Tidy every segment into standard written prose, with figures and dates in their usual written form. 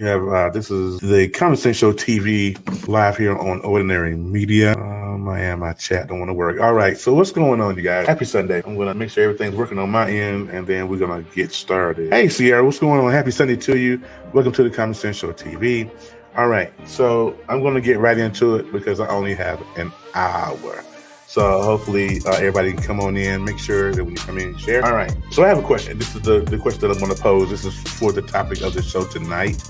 This is the Common Sense Show TV live here on Ordinary Media. My chat don't want to work. All right, so what's going on, you guys? Happy Sunday. I'm going to make sure everything's working on my end, and then we're going to get started. Hey, Sierra, what's going on? Happy Sunday to you. Welcome to the Common Sense Show TV. All right, so I'm going to get right into it because I only have an hour. So hopefully everybody can come on in, make sure that when you come in and share. All right, so I have a question. This is the question that I'm going to pose. This is for the topic of the show tonight.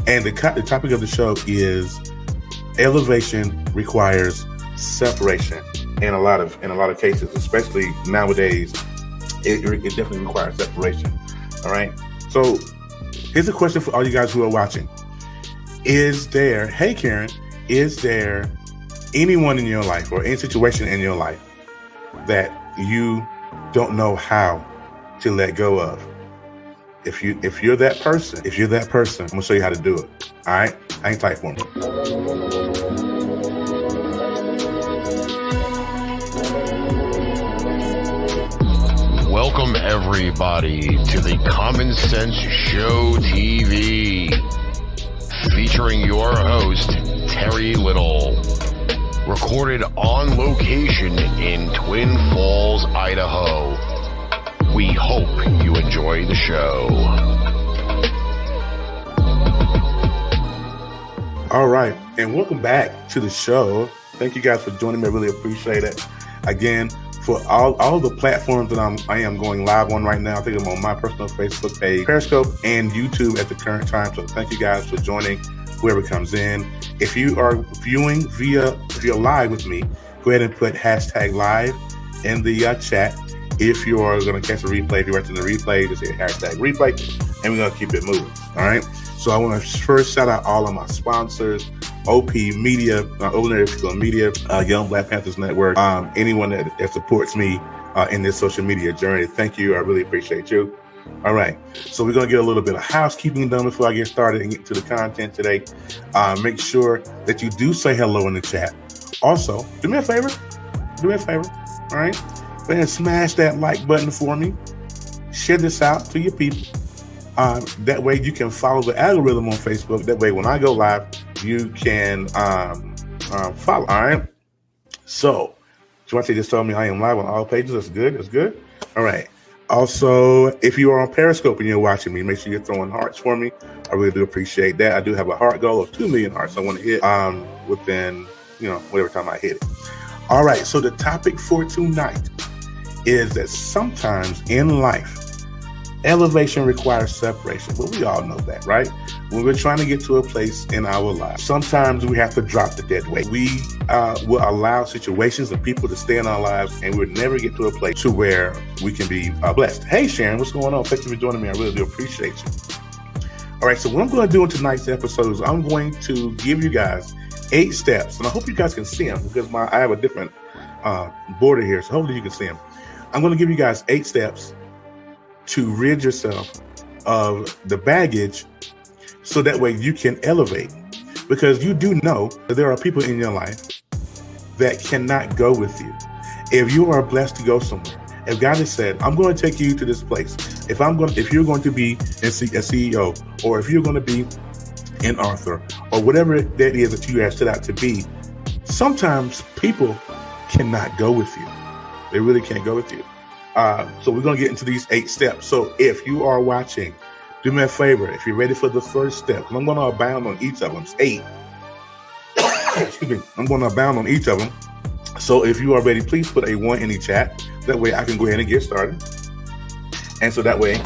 And the topic of the show is elevation requires separation in a lot of cases, especially nowadays. It definitely requires separation. All right. So here's a question for all you guys who are watching. Hey Karen, is there anyone in your life or any situation in your life that you don't know how to let go of? If you're that person, I'm gonna show you how to do it. All right, hang tight for me. Welcome everybody to the Common Sense Show TV, featuring your host Terry Little, recorded on location in Twin Falls, Idaho. We hope you enjoy the show. All right, and welcome back to the show. Thank you guys for joining me. I really appreciate it. Again, for all the platforms that I am going live on right now, I think I'm on my personal Facebook page, Periscope, and YouTube at the current time. So thank you guys for joining, whoever comes in. If you are viewing if you're live with me, go ahead and put hashtag live in the chat. If you are going to catch a replay, if you're watching the replay, just hit hashtag replay, and we're going to keep it moving. All right. So I want to first shout out all of my sponsors, OP Media, Ordinary People Media, Young Black Panthers Network, anyone that supports me in this social media journey. Thank you. I really appreciate you. All right. So we're going to get a little bit of housekeeping done before I get started and get to the content today. Make sure that you do say hello in the chat. Also, do me a favor. All right. Go ahead and smash that like button for me. Share this out to your people. That way you can follow the algorithm on Facebook. That way when I go live, you can follow. All right. So, Joante just told me I am live on all pages. That's good. All right. Also, if you are on Periscope and you're watching me, make sure you're throwing hearts for me. I really do appreciate that. I do have a heart goal of 2 million hearts I want to hit within, whatever time I hit it. All right. So the topic for tonight is that sometimes in life, elevation requires separation. But we all know that, right? When we're trying to get to a place in our lives, sometimes we have to drop the dead weight. We will allow situations and people to stay in our lives, and we'll never get to a place to where we can be blessed. Hey, Sharon, what's going on? Thank you for joining me. I really do appreciate you. All right, so what I'm going to do in tonight's episode is I'm going to give you guys 8 steps, and I hope you guys can see them because I have a different border here, so hopefully you can see them. I'm going to give you guys 8 steps to rid yourself of the baggage so that way you can elevate. Because you do know that there are people in your life that cannot go with you. If you are blessed to go somewhere, if God has said, I'm going to take you to this place, if you're going to be a CEO, or if you're going to be an author, or whatever that is that you have set out to be, sometimes people cannot go with you. They really can't go with you. So we're going to get into these 8 steps. So if you are watching, do me a favor. If you're ready for the first step, I'm going to abound on each of them. It's 8. Excuse me. I'm going to abound on each of them. So if you are ready, please put a 1 in the chat. That way I can go ahead and get started. And so that way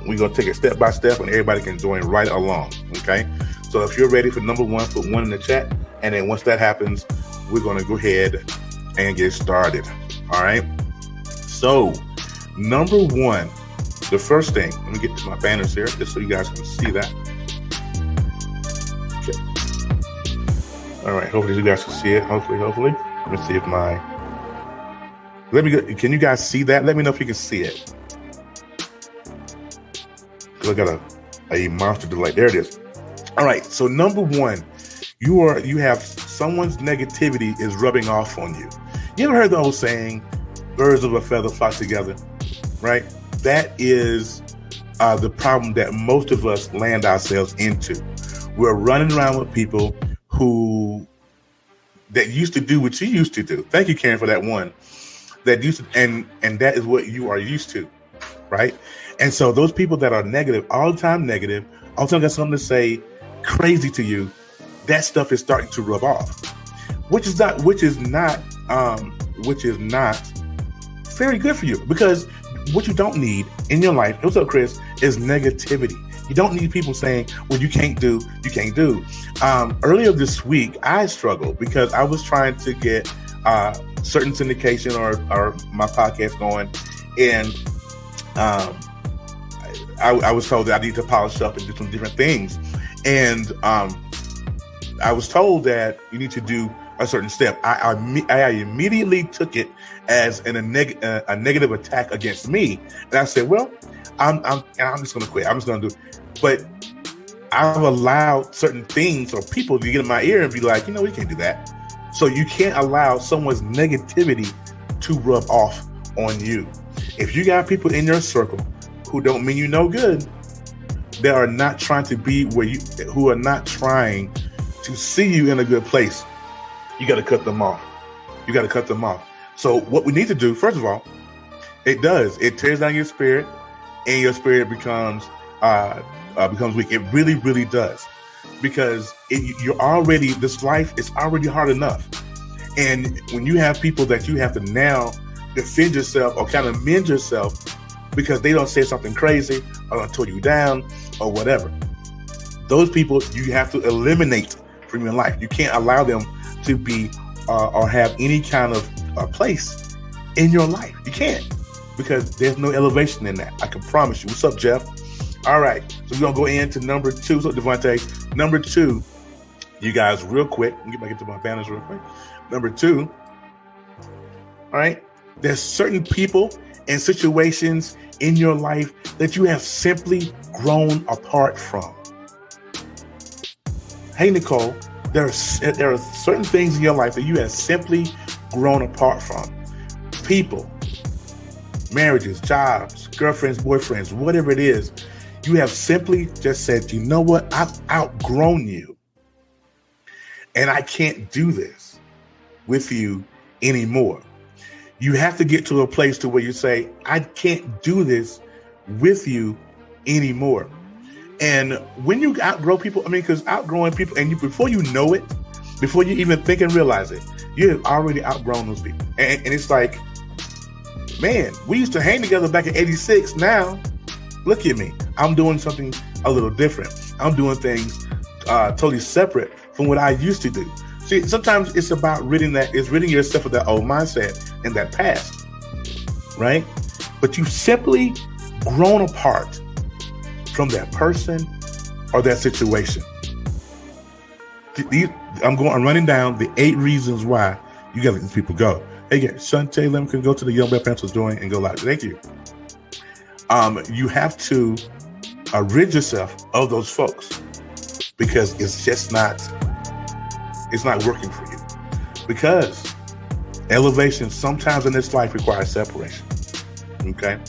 we're going to take it step by step and everybody can join right along. Okay. So if you're ready for number 1, put 1 in the chat. And then once that happens, we're going to go ahead and get started. All right. So number 1, the first thing, let me get to my banners here just so you guys can see that. Okay. All right. Hopefully you guys can see it. Hopefully. Let me see if can you guys see that? Let me know if you can see it. I got a monster delay. There it is. All right. So number 1, you have someone's negativity is rubbing off on you. You ever heard the old saying, birds of a feather flock together, right? That is the problem that most of us land ourselves into. We're running around with people that used to do what you used to do. Thank you, Karen, for that one. That used to, and that is what you are used to, right? And so those people that are negative, all the time got something to say crazy to you, that stuff is starting to rub off, which is not very good for you, because what you don't need in your life, what's up, Chris, is negativity. You don't need people saying, well, you can't do. Earlier this week, I struggled because I was trying to get certain syndication or my podcast going, and I was told that I need to polish up and do some different things. And I was told that you need to do a certain step. I immediately took it as a negative attack against me. And I said, well, I'm just going to quit. I'm just going to do it. But I've allowed certain things or people to get in my ear and be like, we can't do that. So you can't allow someone's negativity to rub off on you. If you got people in your circle who don't mean you no good, that are not trying to be who are not trying to see you in a good place, you got to cut them off. So what we need to do, first of all, it tears down your spirit, and your spirit becomes weak. It really, really does, because this life is already hard enough. And when you have people that you have to now defend yourself or kind of mend yourself because they don't say something crazy or don't tore you down or whatever, those people you have to eliminate from your life. You can't allow them to be or have any kind of place in your life. You can't, because there's no elevation in that. I can promise you. What's up, Jeff? All right, so we're going to go into number 2. So, Devontae, number 2, you guys, real quick. Let me get back into my banners real quick. Number 2, all right, there's certain people and situations in your life that you have simply grown apart from. Hey, Nicole, there are certain things in your life that you have simply grown apart from. People, marriages, jobs, girlfriends, boyfriends, whatever it is. You have simply just said, you know what? I've outgrown you. And I can't do this with you anymore. You have to get to a place to where you say, I can't do this with you anymore. And when you outgrow people, because outgrowing people, and before you know it, before you even think and realize it, you have already outgrown those people. And it's like, man, we used to hang together back in '86. Now, look at me. I'm doing something a little different. I'm doing things totally separate from what I used to do. See, sometimes it's about ridding yourself of that old mindset and that past, right? But you've simply grown apart from that person or that situation. I'm running down the 8 reasons why you gotta let these people go. Hey, again, Shante Lim can go to the Young Black Pencils join and go live. Thank you. You have to rid yourself of those folks, because it's not working for you. Because elevation sometimes in this life requires separation. Okay.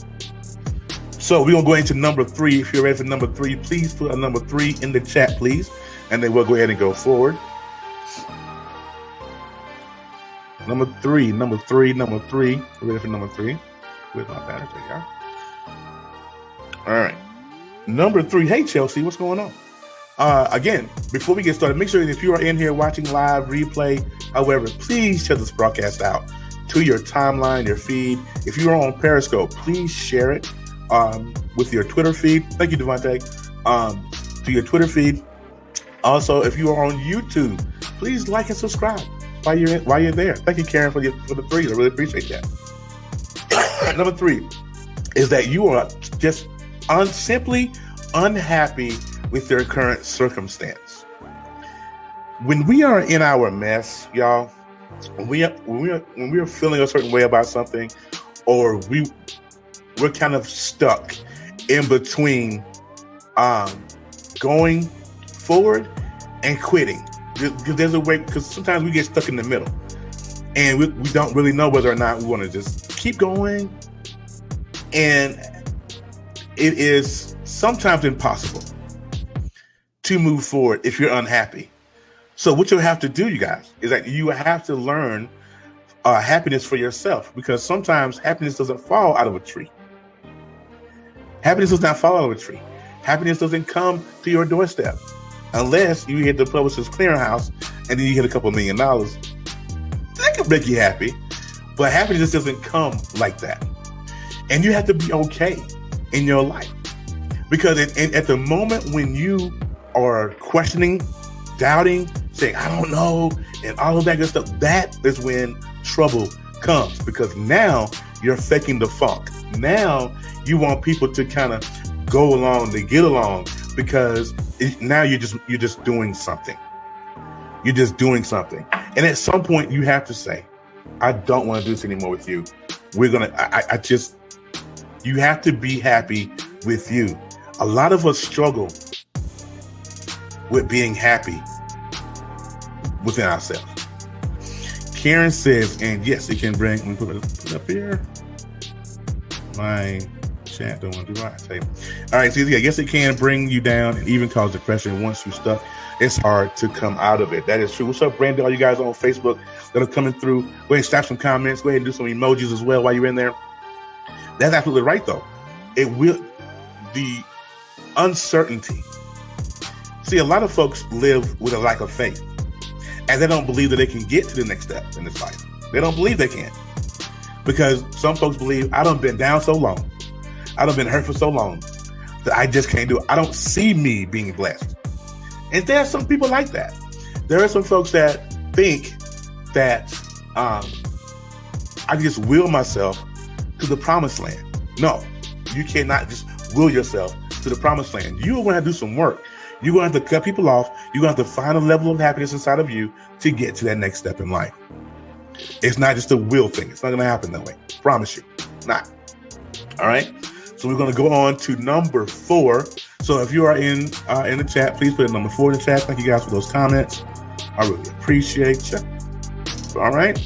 So we're gonna go into number 3. If you're ready for number 3, please put a number 3 in the chat, please, and then we'll go ahead and go forward. Number three. We're ready for number 3. Where's my banner? There you are. All right. Number 3. Hey, Chelsea, what's going on? Again, before we get started, make sure that if you are in here watching live, replay, however, please share this broadcast out to your timeline, your feed. If you are on Periscope, please share it with your Twitter feed. Thank you, Devontae. To your Twitter feed. Also, if you are on YouTube, please like and subscribe while you're there. Thank you, Karen, for the 3. I really appreciate that. Number 3 is that you are just simply unhappy with their current circumstance. When we are in our mess, y'all, when we are feeling a certain way about something, or we're kind of stuck in between going forward and quitting. There's a way, because sometimes we get stuck in the middle, and we don't really know whether or not we want to just keep going. And it is sometimes impossible to move forward if you're unhappy. So what you'll have to do, you guys, is that you have to learn happiness for yourself, because sometimes happiness doesn't fall out of a tree. Happiness does not fall out of a tree. Happiness doesn't come to your doorstep unless you hit the publisher's clearinghouse and then you hit a couple $1 million. That can make you happy, but happiness doesn't come like that. And you have to be okay in your life, because at the moment when you are questioning, doubting, saying, I don't know, and all of that good stuff, that is when trouble comes, because now you're faking the funk. Now you want people to kind of go along, to get along, because now you're just doing something. You're just doing something. And at some point you have to say, I don't want to do this anymore with you. You have to be happy with you. A lot of us struggle with being happy within ourselves. Karen says, and yes, it can bring, let me put it up here. My chat don't want to do right. All right, so I guess it can bring you down and even cause depression. Once you're stuck, it's hard to come out of it. That is true. What's up, Brandon? All you guys on Facebook that are coming through, go ahead and stop some comments. Go ahead and do some emojis as well while you're in there. That's absolutely right, though. It will, the uncertainty. See, a lot of folks live with a lack of faith, and they don't believe that they can get to the next step in this life. They don't believe they can, because some folks believe, I done been down so long, I done been hurt for so long that I just can't do it. I don't see me being blessed. And there are some people like that. There are some folks that think that I can just will myself to the promised land. No, you cannot just will yourself to the promised land. You're going to have to do some work. You're going to have to cut people off. You're going to have to find a level of happiness inside of you to get to that next step in life. It's not just a will thing. It's not going to happen that way. Promise you. Not. All right. So we're going to go on to number 4. So if you are in the chat, please put number 4 in the chat. Thank you guys for those comments. I really appreciate you. All right.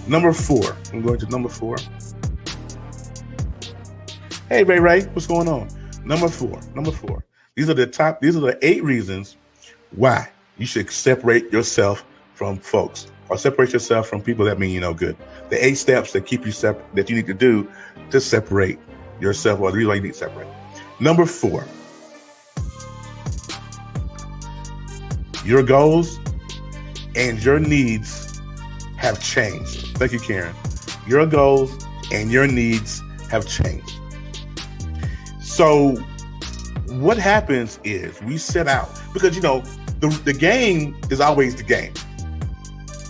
Number 4. I'm going to number 4. Hey, Ray, what's going on? Number 4. These are the 8 reasons why you should separate yourself from folks, or separate yourself from people that mean you no good. The 8 steps that keep you separate, that you need to do to separate yourself, or the reason why you need to separate. Number 4, your goals and your needs have changed. Thank you, Karen. Your goals and your needs have changed. So what happens is we set out, because the game is always the game.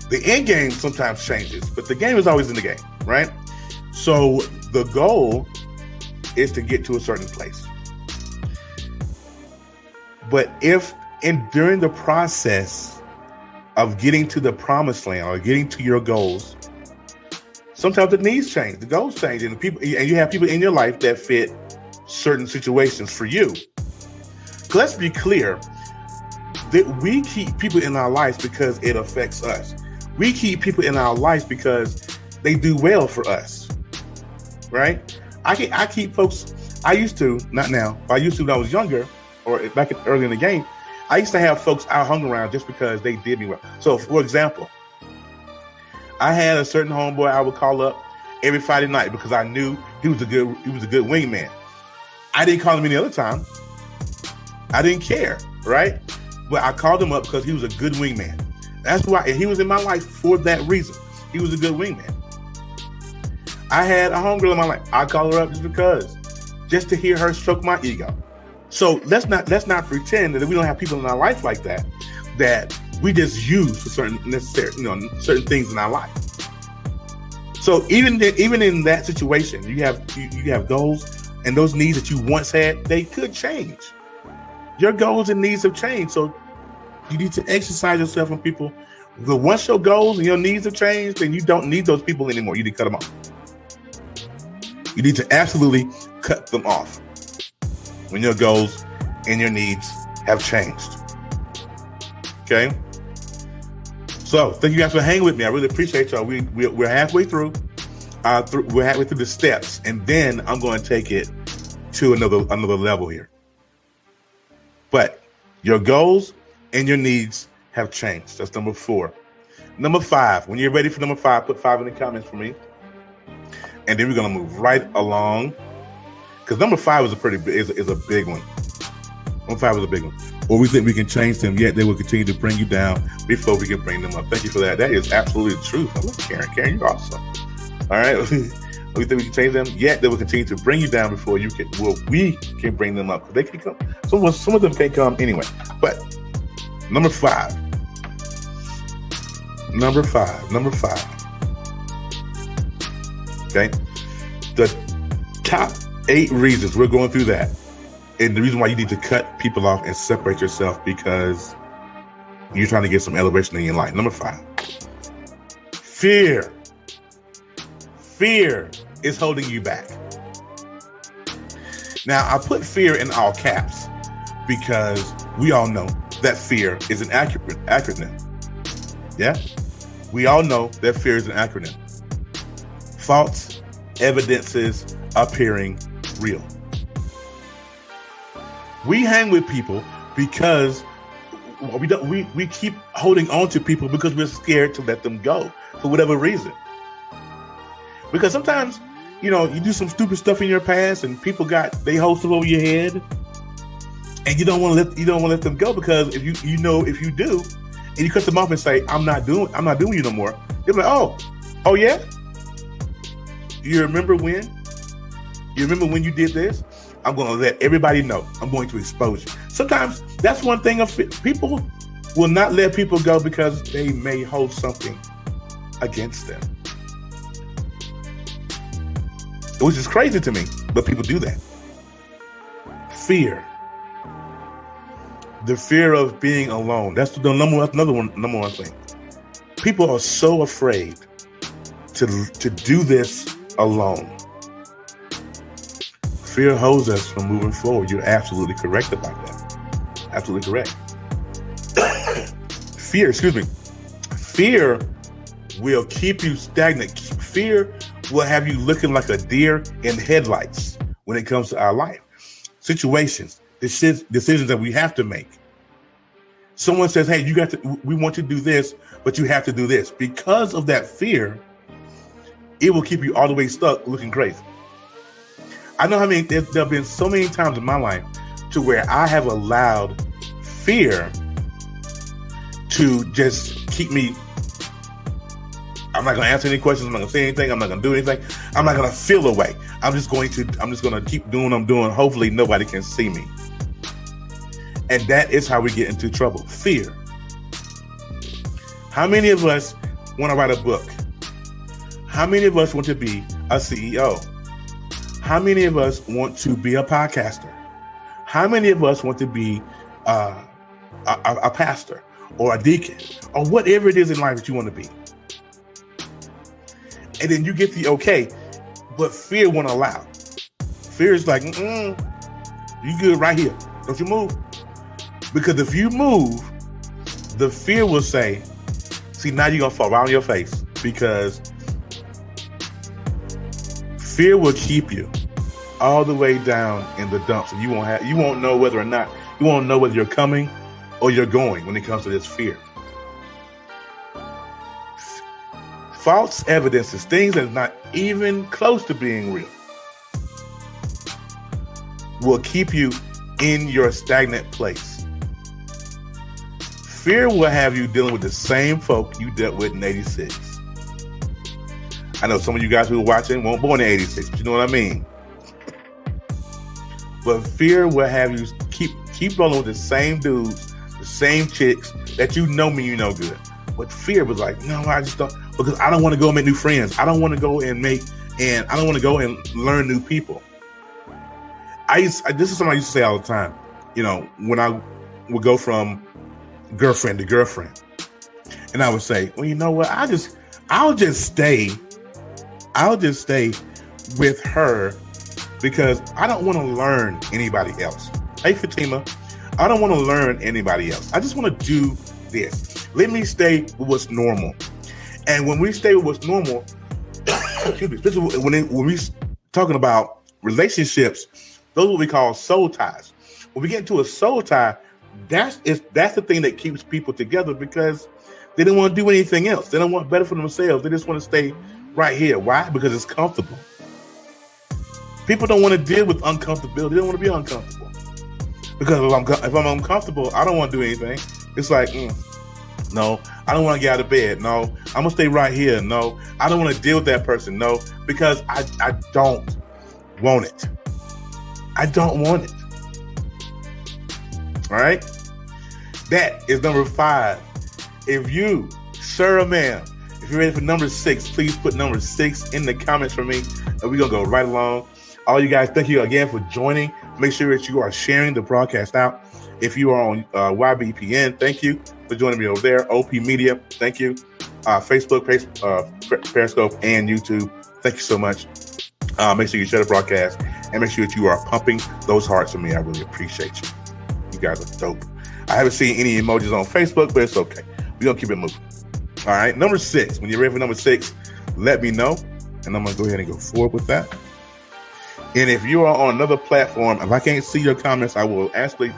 The end game sometimes changes, but the game is always in the game, right? So the goal is to get to a certain place. But if during the process of getting to the promised land or getting to your goals, sometimes the needs change, the goals change, and you have people in your life that fit certain situations for you. Let's be clear that we keep people in our lives because it affects us. We keep people in our lives because they do well for us, right? I keep folks. I used to, not now, but I used to when I was younger, or back early in the game. I used to have folks I hung around just because they did me well. So, for example, I had a certain homeboy I would call up every Friday night because I knew he was a good wingman. I didn't call him any other time. I didn't care, right? But I called him up because he was a good wingman. That's why, and he was in my life for that reason. He was a good wingman. I had a homegirl in my life. I call her up just to hear her stroke my ego. So let's not pretend that we don't have people in our life like that we just use for certain things in our life. So even in that situation, you have goals, and those needs that you once had, they could change. Your goals and needs have changed. So you need to exercise yourself from people. But once your goals and your needs have changed, then you don't need those people anymore. You need to cut them off. You need to absolutely cut them off when your goals and your needs have changed. Okay? So thank you guys for hanging with me. I really appreciate y'all. We're halfway through. We're halfway through the steps, and then I'm going to take it to another level here. But your goals and your needs have changed. That's number 4. Number 5. When you're ready for number 5, put 5 in the comments for me. And then we're gonna move right along. Because number 5 is a big one. Number 5 is a big one. Or we think we can change them, yet they will continue to bring you down before we can bring them up. Thank you for that. That is absolutely the truth. I love Karen. Karen, you're awesome. All right. We think we can change them, yet they will continue to bring you down before we can bring them up. They can come. Some of them can't come anyway. But number 5. Okay. The top 8 reasons, we're going through that. And the reason why you need to cut people off and separate yourself, because you're trying to get some elevation in your life. Number 5. Fear. Fear is holding you back. Now, I put fear in all caps because we all know that fear is an acronym. Yeah? We all know that fear is an acronym. False evidences appearing real. We hang with people because we keep holding on to people because we're scared to let them go for whatever reason. Because sometimes, you do some stupid stuff in your past and people they hold stuff over your head, and you don't want to let them go, because if you do, and you cut them off and say, I'm not doing you no more, they're like, oh yeah? You remember when you did this? I'm going to let everybody know. I'm going to expose you. Sometimes that's one thing people will not let people go because they may hold something against them. Which is crazy to me, but people do that. Fear. The fear of being alone. That's the number one thing. People are so afraid to do this alone. Fear holds us from moving forward. You're absolutely correct about that. Absolutely correct. Fear will keep you stagnant. Fear will have you looking like a deer in headlights when it comes to our life. Situations, decisions that we have to make. Someone says, hey, we want you to do this, but you have to do this. Because of that fear, it will keep you all the way stuck looking crazy. I know there have been so many times in my life to where I have allowed fear to just keep me. I'm not going to answer any questions. I'm not going to say anything. I'm not going to do anything. I'm not going to feel a way. I'm just going to keep doing what I'm doing. Hopefully nobody can see me. And that is how we get into trouble. Fear. How many of us want to write a book? How many of us want to be a CEO? How many of us want to be a podcaster? How many of us want to be a pastor or a deacon or whatever it is in life that you want to be? And then you get the okay, but fear won't allow. Fear is like, you good right here. Don't you move. Because if you move, the fear will say, see, now you're going to fall right on your face, because fear will keep you all the way down in the dumps, and you won't know whether you're coming or you're going when it comes to this fear. False evidences, things that are not even close to being real, will keep you in your stagnant place. Fear will have you dealing with the same folk you dealt with in 86. I know some of you guys who are watching weren't born in 86, but you know what I mean. But fear will have you keep rolling with the same dudes, the same chicks that you know good. But fear was like, no, I just don't, because I don't want to go and make new friends. I don't want to go and learn new people. This is something I used to say all the time. When I would go from girlfriend to girlfriend, and I would say, well, you know what? I'll just stay with her because I don't want to learn anybody else. Hey, Fatima, I don't want to learn anybody else. I just want to do this. Let me stay with what's normal. And when we stay with what's normal, excuse me, this is when we're talking about relationships, those are what we call soul ties. When we get into a soul tie, that's the thing that keeps people together, because they don't want to do anything else. They don't want better for themselves. They just want to stay right here. Why? Because it's comfortable. People don't want to deal with uncomfortability. They don't want to be uncomfortable. Because if I'm uncomfortable, I don't want to do anything. It's like, no, I don't want to get out of bed. No, I'm going to stay right here. No, I don't want to deal with that person. No, because I don't want it. I don't want it. All right? That is number 5. If you, sir or ma'am, if you're ready for number 6, please put number 6 in the comments for me, and we're going to go right along. All you guys, thank you again for joining. Make sure that you are sharing the broadcast out. If you are on YBPN, thank you for joining me over there. OP Media, thank you. Facebook, Periscope, and YouTube, thank you so much. Make sure you share the broadcast, and make sure that you are pumping those hearts for me. I really appreciate you. You guys are dope. I haven't seen any emojis on Facebook, but it's okay. We're going to keep it moving. All right, number 6. When you're ready for number 6, let me know, and I'm going to go ahead and go forward with that. And if you are on another platform, if I can't see your comments, I will actually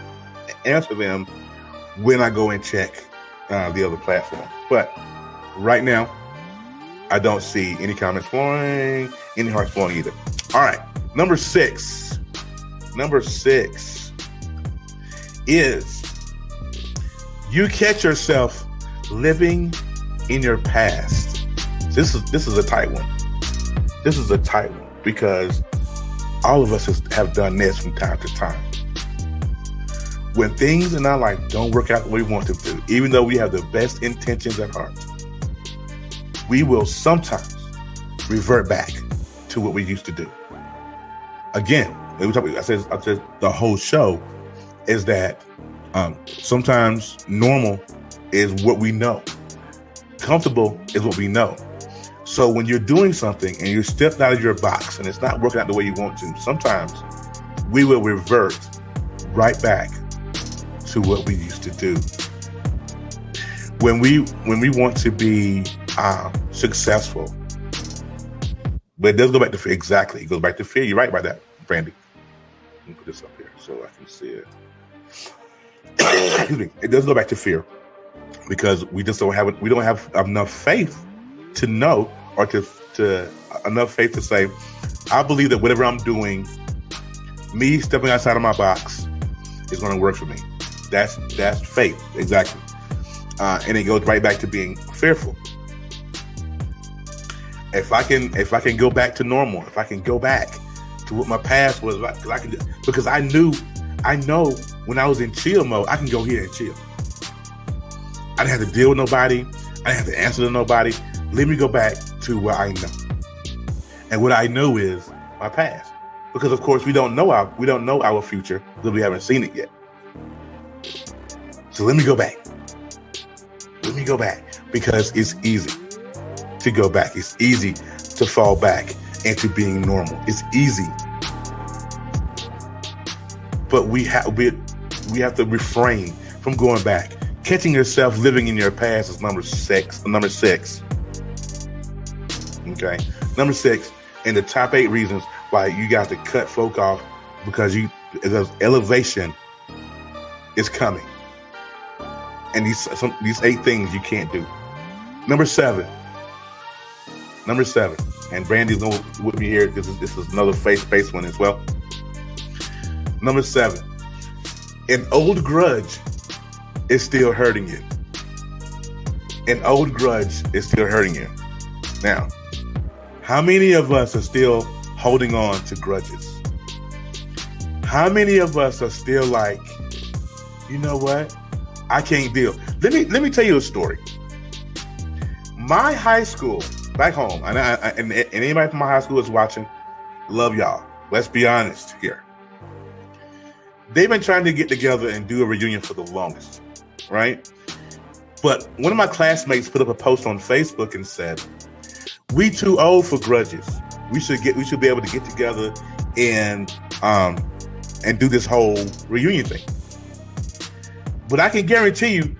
answer them when I go and check the other platform. But right now, I don't see any comments flowing, any hearts flowing either. All right, number 6. Number 6 is you catch yourself living in your past. This is a tight one. This is a tight one because all of us have done this from time to time. When things in our life don't work out the way we want them to, even though we have the best intentions at heart, we will sometimes revert back to what we used to do. Again, I said the whole show is that sometimes normal is what we know. Comfortable is what we know. So when you're doing something and you're stepped out of your box and it's not working out the way you want to, sometimes we will revert right back to what we used to do. When we want to be successful, but it does go back to fear. Exactly, it goes back to fear. You're right about that, Brandy. Let me put this up here so I can see it. Excuse me. It does go back to fear because we don't have enough faith to know, or to enough faith to say, I believe that whatever I'm doing, me stepping outside of my box is going to work for me. That's faith, exactly. And it goes right back to being fearful. If I can go back to normal, if I can go back to what my past was like, because I know when I was in chill mode, I can go here and chill. I didn't have to deal with nobody. I didn't have to answer to nobody. Let me go back to what I know. And what I know is my past. Because of course we don't know our future because we haven't seen it yet. So let me go back. Let me go back. Because it's easy to go back. It's easy to fall back into being normal. It's easy. But we have to refrain from going back. Catching yourself living in your past is number 6. Okay, number 6, and the top 8 reasons why you got to cut folk off because elevation is coming, and these 8 things you can't do. Number 7, and Brandy's with me here because this is another faith-based one as well. Number 7, an old grudge is still hurting you. An old grudge is still hurting you. Now, how many of us are still holding on to grudges? How many of us are still like, you know what? I can't deal. Let me tell you a story. My high school back home, and anybody from my high school is watching, love y'all. Let's be honest here. They've been trying to get together and do a reunion for the longest, right? But one of my classmates put up a post on Facebook and said, "We too old for grudges. We should be able to get together and do this whole reunion thing." But I can guarantee you,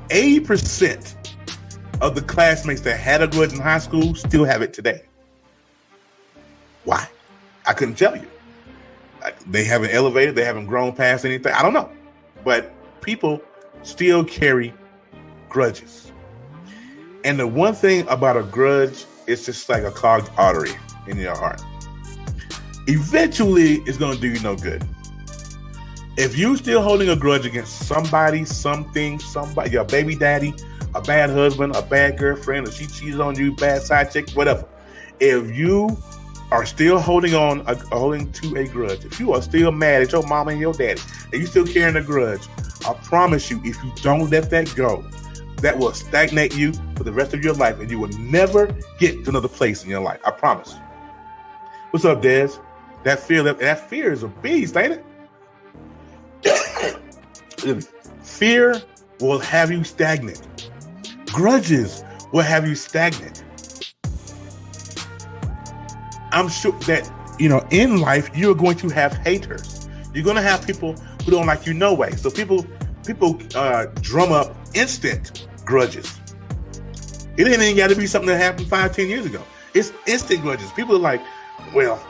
80% of the classmates that had a grudge in high school still have it today. Why? I couldn't tell you. They haven't elevated. They haven't grown past anything. I don't know. But people still carry grudges. And the one thing about a grudge, it's just like a clogged artery in your heart. Eventually, it's going to do you no good. If you still holding a grudge against somebody, something, somebody, your baby daddy, a bad husband, a bad girlfriend, or she cheated on you, bad side chick, whatever. If you are still holding to a grudge, if you are still mad at your mama and your daddy, and you still carrying a grudge, I promise you, if you don't let that go, that will stagnate you for the rest of your life, and you will never get to another place in your life. I promise. What's up, Dez? That fear is a beast, ain't it? Fear will have you stagnant. Grudges will have you stagnant. I'm sure that, in life, you're going to have haters. You're going to have people who don't like you no way. So people drum up instant grudges. It ain't even got to be something that happened 5-10 years ago. It's instant grudges. People are like, well,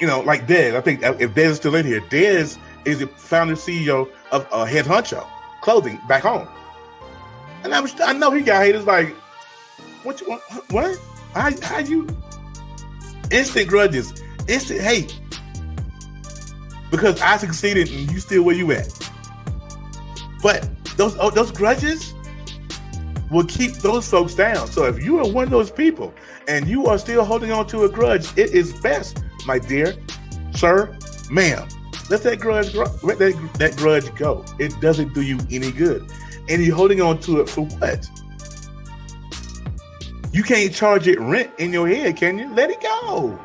like Dez. I think if Dez is still in here, Dez is the founder CEO of Head Honcho Clothing back home. And I know he got haters like, what? How you? Instant grudges, instant hate. Because I succeeded and you still where you at. But those grudges will keep those folks down. So if you are one of those people and you are still holding on to a grudge, it is best, my dear sir, ma'am, let that grudge go. It doesn't do you any good. And you're holding on to it for what? You can't charge it rent in your head, can you? Let it go.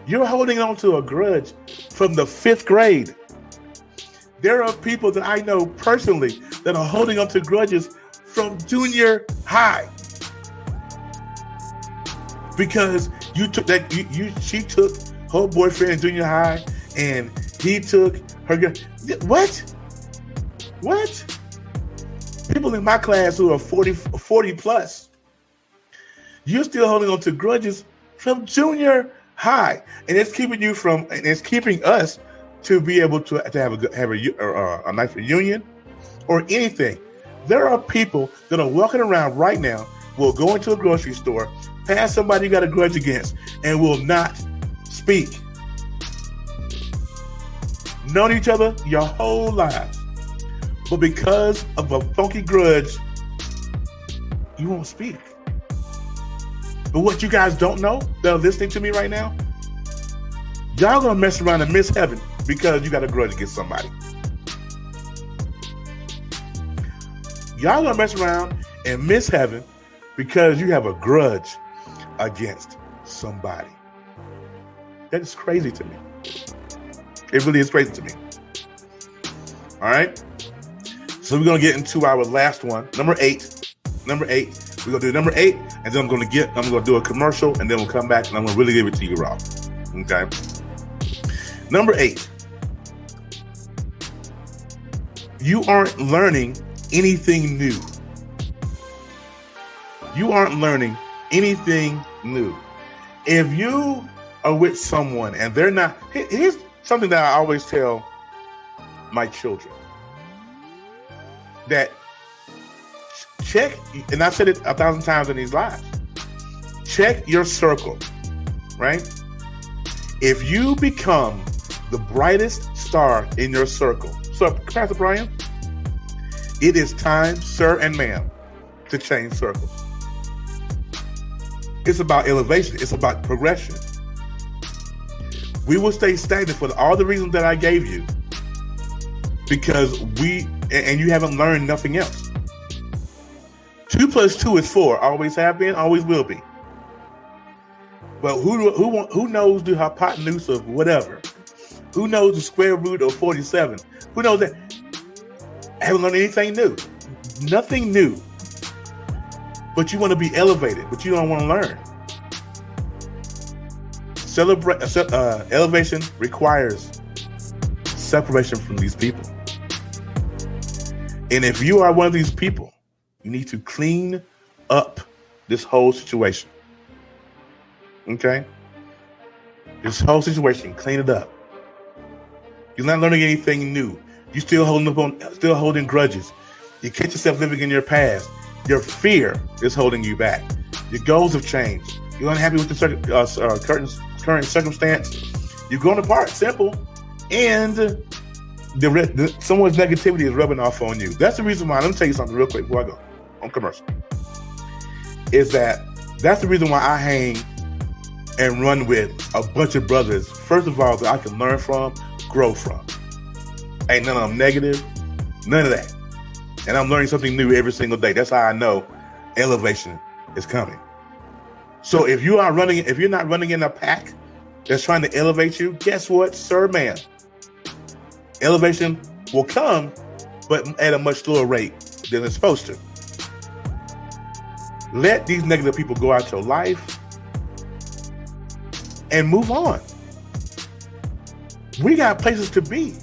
You're holding on to a grudge from the 5th grade. There are people that I know personally that are holding on to grudges from junior high. Because she took her boyfriend in junior high and he took her girl. What? People in my class who are 40 plus, you're still holding on to grudges from junior high, and it's keeping us to be able to have a nice reunion or anything. There are people that are walking around right now, will go into a grocery store, pass somebody you got a grudge against, and will not speak. Known each other your whole lives. But because of a funky grudge, you won't speak. But what you guys don't know that are listening to me right now, y'all gonna mess around and miss heaven because you got a grudge against somebody. Y'all gonna mess around and miss heaven because you have a grudge against somebody. That is crazy to me. It really is crazy to me. All right. So we're going to get into our last one, number 8. We're going to do number 8, and then I'm going to do a commercial, and then we'll come back, and I'm going to really give it to you raw. Okay? Number 8. You aren't learning anything new. You aren't learning anything new. If you are with someone and they're not, here's something that I always tell my children. That check, and I've said it 1,000 times in these lives, check your circle, right? If you become the brightest star in your circle, so Pastor Brian, it is time, sir and ma'am, to change circles. It's about elevation. It's about progression. We will stay stagnant for all the reasons that I gave you because you haven't learned nothing else. 2 + 2 is 4. Always have been, always will be. But who knows the hypotenuse of whatever? Who knows the square root of 47? Who knows that? I haven't learned anything new. Nothing new. But you want to be elevated, but you don't want to learn. Elevation requires separation from these people. And if you are one of these people, you need to clean up this whole situation. Okay? This whole situation, clean it up. You're not learning anything new. You're still holding grudges. You catch yourself living in your past. Your fear is holding you back. Your goals have changed. You're unhappy with the current circumstance. You're growing apart. Simple. And someone's negativity is rubbing off on you. That's the reason why. Let me tell you something real quick before I go on commercial. That's the reason why I hang and run with a bunch of brothers. First of all, that I can learn from, grow from. Ain't none of them negative. None of that. And I'm learning something new every single day. That's how I know elevation is coming. So if you're not running in a pack that's trying to elevate you, guess what, sir, man? Elevation will come, but at a much slower rate than it's supposed to. Let these negative people go out your life and move on. We got places to be.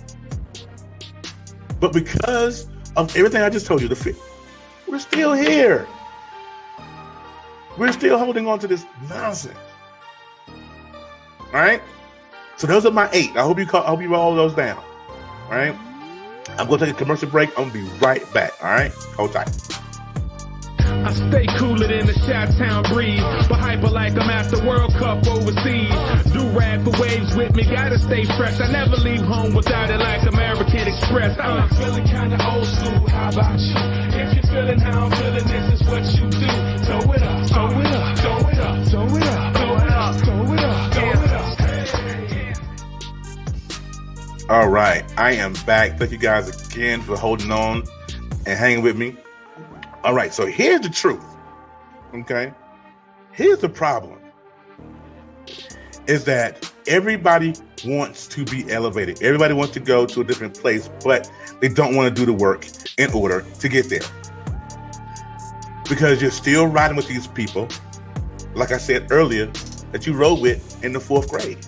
But because of everything I just told you, we're still here. We're still holding on to this nonsense. All right? So those are my 8. I hope you wrote all those down. All right? I'm going to take a commercial break. I'm going to be right back. All right? Hold tight. I stay cooler than the Chi-Town breeze, but hyper like I'm at the World Cup overseas. Do-rag for waves with me, gotta stay fresh. I never leave home without it like American Express. I'm feeling kinda old school, how about you? If you're feeling how I'm feeling, this is what you do. Throw it up, throw it up, throw it up, throw it up, throw it up, throw it up, throw it up. All right, I am back. Thank you guys again for holding on and hanging with me. All right, so here's the truth, okay? Here's the problem, is that everybody wants to be elevated. Everybody wants to go to a different place, but they don't want to do the work in order to get there. Because you're still riding with these people, like I said earlier, that you rode with in the 4th grade.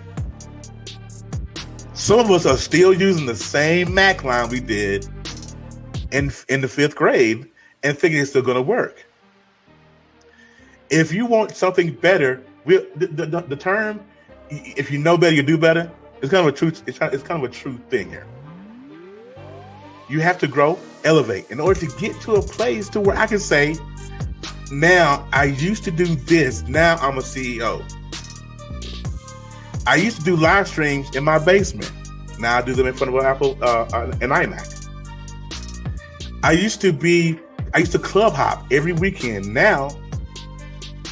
Some of us are still using the same Mac line we did in the 5th grade, and thinking it's still going to work. If you want something better, the term, if you know better, you do better, it's kind of a truth. It's kind of a true thing here. You have to grow, elevate, in order to get to a place to where I can say, now I used to do this. Now I'm a CEO. I used to do live streams in my basement. Now I do them in front of an Apple, an iMac. I used to club hop every weekend. Now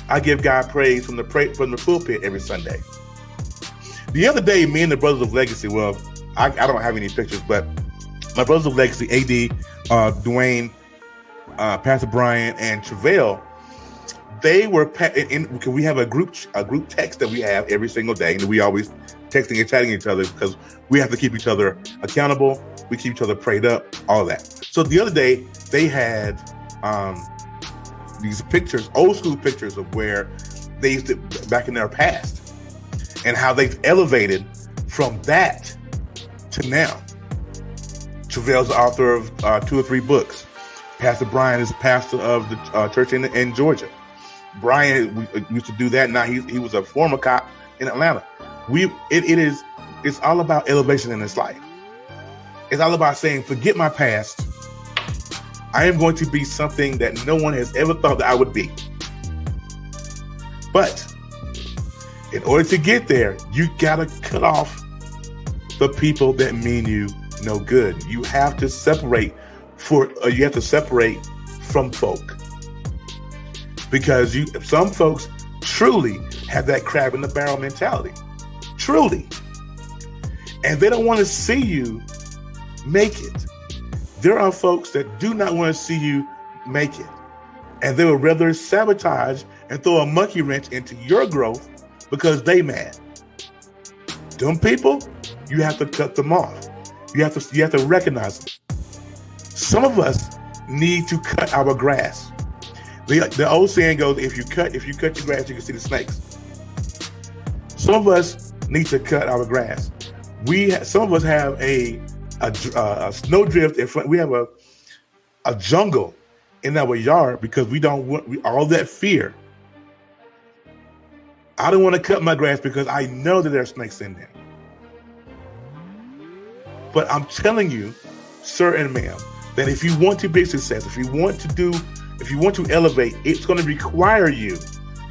I give God praise from the pulpit every Sunday. The other day, me and the Brothers of Legacy, well, I don't have any pictures, but my Brothers of Legacy, AD, Dwayne, Pastor Brian, and Travell, they were because we have a group text that we have every single day, and we always texting and chatting each other because we have to keep each other accountable. We keep each other prayed up, all that. So the other day, they had these pictures, old school pictures of where they used to back in their past and how they've elevated from that to now. Travell's the author of 2 or 3 books. Pastor Brian is the pastor of the church in Georgia. Brian used to do that. Now he was a former cop in Atlanta. It's all about elevation in this life. It's all about saying, forget my past. I am going to be something that no one has ever thought that I would be. But in order to get there, you gotta cut off the people that mean you no good. You have to separate from folk. Because some folks truly have that crab in the barrel mentality. Truly. And they don't want to see you make it. There are folks that do not want to see you make it. And they would rather sabotage and throw a monkey wrench into your growth because they mad. Them people, you have to cut them off. You have to recognize them. Some of us need to cut our grass. The old saying goes, if you cut your grass, you can see the snakes. Some of us need to cut our grass. Some of us have a snowdrift in front. We have a jungle in our yard because we don't want all that fear I don't want to cut my grass because I know that there are snakes in there. But I'm telling you, sir and ma'am, that if you want to be successful, if you want to elevate, it's going to require you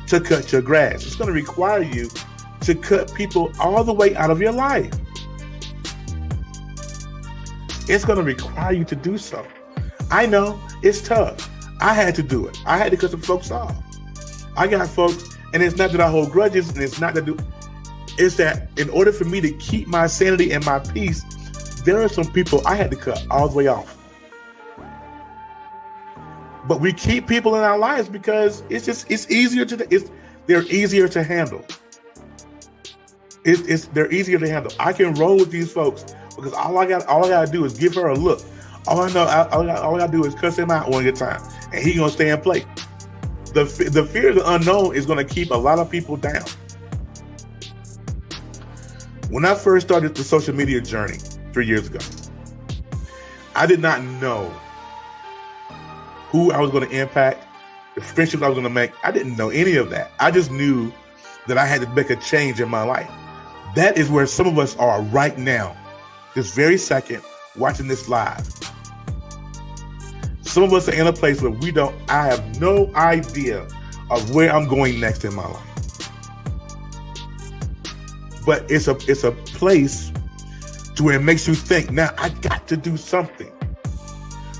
to cut your grass. It's going to require you to cut people all the way out of your life. It's going to require you to do so. I know it's tough. I had to do it. I had to cut some folks off. I got folks, and it's not that I hold grudges, and it's not that it's that in order for me to keep my sanity and my peace, there are some people I had to cut all the way off. But we keep people in our lives because they're easier to handle. They're easier to handle. I can roll with these folks because all I gotta do is give her a look. All I gotta do is cuss him out one good time, and he gonna stay and play. The fear of the unknown is gonna keep a lot of people down. When I first started the social media journey 3 years ago, I did not know who I was going to impact, the friendships I was going to make. I didn't know any of that. I just knew that I had to make a change in my life. That is where some of us are right now, this very second, watching this live. Some of us are in a place where I have no idea of where I'm going next in my life. But it's a place to where it makes you think, now I got to do something.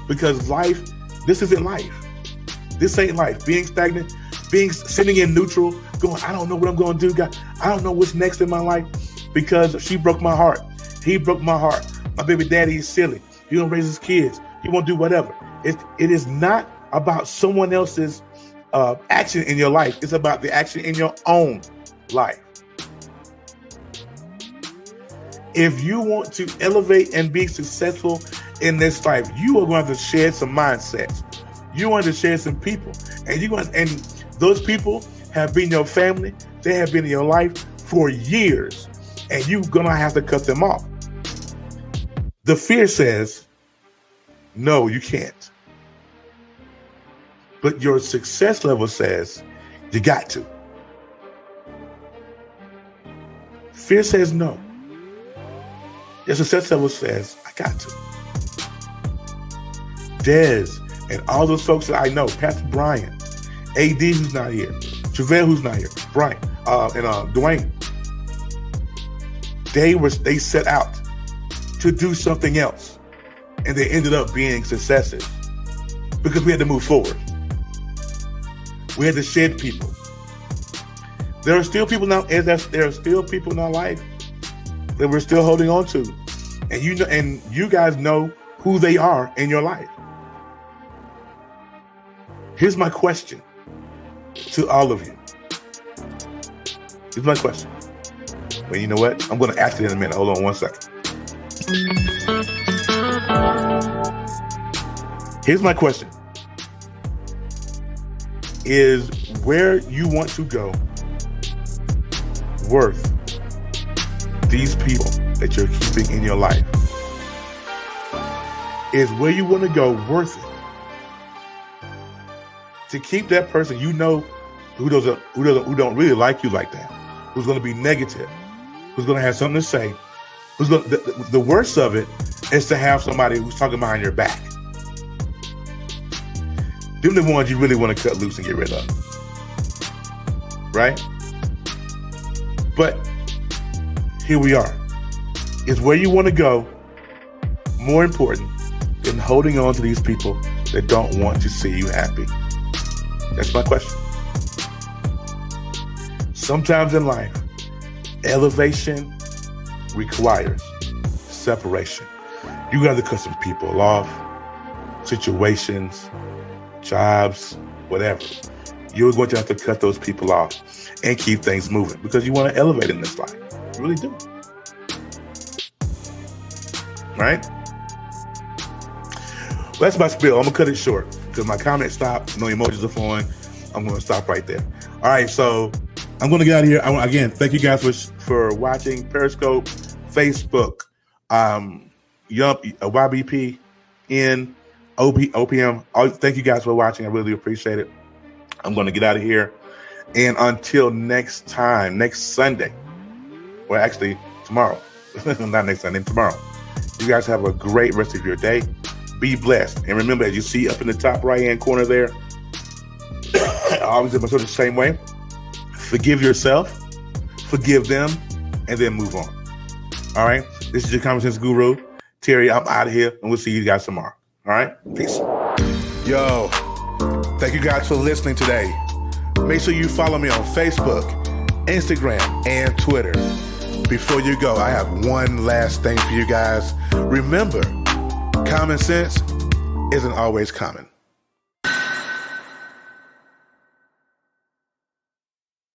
Because this isn't life. This ain't life. Being stagnant, sitting in neutral, going, I don't know what I'm going to do, God. I don't know what's next in my life because she broke my heart. He broke my heart. My baby daddy is silly. He don't raise his kids. He won't do whatever. It is not about someone else's action in your life. It's about the action in your own life. If you want to elevate and be successful in this life, you are going to shed some mindsets. You want to shed some people, and those people have been your family. They have been in your life for years, and you're gonna have to cut them off. The fear says, no, you can't. But your success level says you got to. Fear says no. Your success level says I got to. Dez and all those folks that I know, Pastor Brian, AD who's not here, Javelle who's not here, Brian, and Dwayne, they set out to do something else, and they ended up being successes because we had to move forward. We had to shed people. There are still people now, there are still people in our life that we're still holding on to, and you guys know who they are in your life. Here's my question to all of you. Here's my question. Well, you know what? I'm going to ask it in a minute. Hold on one second. Here's my question. Is where you want to go worth these people that you're keeping in your life? Is where you want to go worth it? To keep that person you know who don't really like you like that, who's going to be negative, who's going to have something to say, the worst of it is to have somebody who's talking behind your back. Them the ones you really want to cut loose and get rid of, right? But here we are. Is where you want to go more important than holding on to these people that don't want to see you happy? That's my question. Sometimes in life, elevation requires separation. You got to cut some people off, situations, jobs, whatever. You're going to have to cut those people off and keep things moving because you want to elevate in this life. You really do. Right? Well, that's my spiel. I'm going to cut it short because my comment stopped. No emojis are flowing. I'm going to stop right there. All right, so I'm going to get out of here. Again, thank you guys for watching Periscope, Facebook, YBP, OPM. Thank you guys for watching. I really appreciate it. I'm going to get out of here. And until next time, next Sunday, well, actually tomorrow, not next Sunday, tomorrow. You guys have a great rest of your day. Be blessed. And remember, as you see up in the top right-hand corner there, I always do myself the same way. Forgive yourself, forgive them, and then move on. All right? This is your Common Sense Guru, Terry. I'm out of here, and we'll see you guys tomorrow. All right? Peace. Yo, thank you guys for listening today. Make sure you follow me on Facebook, Instagram, and Twitter. Before you go, I have one last thing for you guys. Remember, common sense isn't always common.